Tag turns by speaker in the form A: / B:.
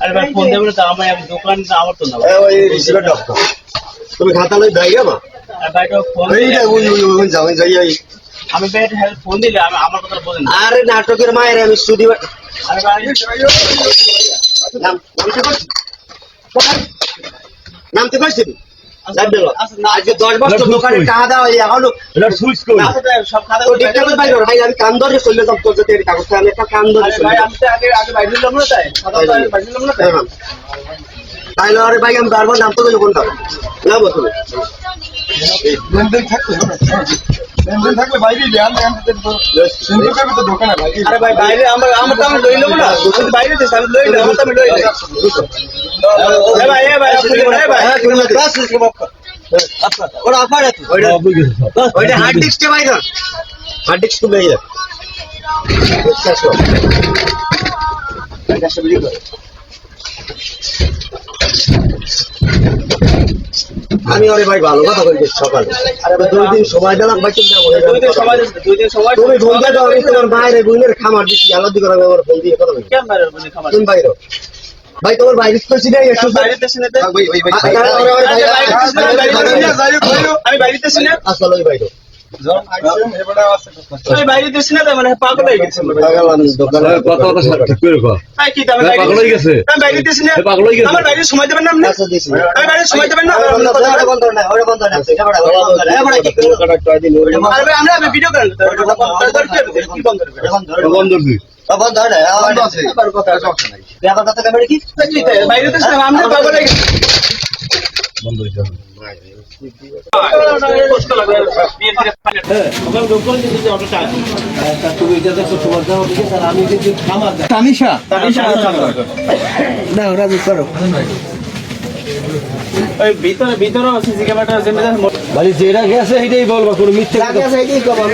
A: আরে ভাই ফোন দেবেন তো আমি দোকানটা আমার তো না
B: ওই রিসিভার ডক্টর তুমি খাতা লই যাই যাবা
A: ভাই তো ফোন
B: ওই যাও যাই
A: আমি ভাই হেল্প ফোন দিলে আমি আমার কথা বলেন
B: আরে নাটকের মায়ের আমি স্টুডিও
A: আরে ভাই
B: নামতে পারছি আজকে 10 বছর দোকানে টাকা দেওয়া এখনো সুইচ করি
A: সব খাতা
B: ভাই আমি কান ধরে চলে যাব তোর সাথে কাগজটা আমি একটা কান ধরে
A: ভাই আমি তো আগে বাইরে দিলাম না তাই খাতা তো আগে বাইরে দিলাম না তাই
B: তাইলে আরে ভাই আমি বারবার নাম তো কোনটা না বসো
C: লেনদেন থাকলে বাইরে ধ্যান তো দোকানে ভাই
A: আরে ভাই বাইরে আমার তো আমি লই নেব না যদি বাইরে দিস আমি লই নেব আমি লই নেব এ ভাই
B: ওরা আপারে ওইটা হার্ড ডিস্কটা ভাই না হার্ড ডিস্ক তুমি এই আমি আরে ভাই ভালো কথা বলছি সকালে আরে 2 দিন সময় দিলাম ভাই চিন্তা করে
A: 2 দিন সময়
B: তুমি ফোন দিয়ে দাও আমি তোমার বাইরে বোনের খামার দিছি আলাদা করে আমার ফোন দিয়ে কথা বলি
A: কেন বাইরে বলে খাবার
B: তুমি বাইরে ভাই তোমার বাইরে কইছি না একটু
A: বাইরে দেশ না আমি বাইরে দেশ না
B: আসলে ওই বাইরে
A: আমি বাইরে দেশ না মানে পাগল হয়ে গেছে
B: দোকানে
C: কথা ঠিক করে কর
A: ভাই কি আমি
C: পাগল হয়ে গেছে
A: আমি বাইরে দেশ না
C: পাগল হয়ে গেছে
A: আমার বাইরে সময় দেবেন না আপনি
B: আচ্ছা দিছি
A: আমি বাইরে সময় দেবেন না
B: ওরে বন্ধ না ওরে বন্ধ না এটা বড় বড় কি করে কাটা দিন ওরে
A: আরে ভাই আমরা ভিডিও করেন কি বন্ধ করবে
C: বন্ধ দি
B: বন্ধ না বন্ধ আছে কথা সমস্যা নাই দেখা কথা ক্যামেরা কি
A: বাইরে দেশ না আমরা পাগল হয়ে গেছে
C: বন্ধ হইছে
A: কষ্ট লাগে বিয়ে থেকে ওখানে দোকান দিতে যে অটোটা
B: তুমি এটা দেখো তোমার দাও ঠিক আছে আমি যদি খামার
C: তানিশা
B: না ওরা করো
A: ওই ভিতরে সিসি ক্যামেরাটা জেনে
B: ভাই যেটা গেছে এটাই বলবা কোনো মিথ্যে কথা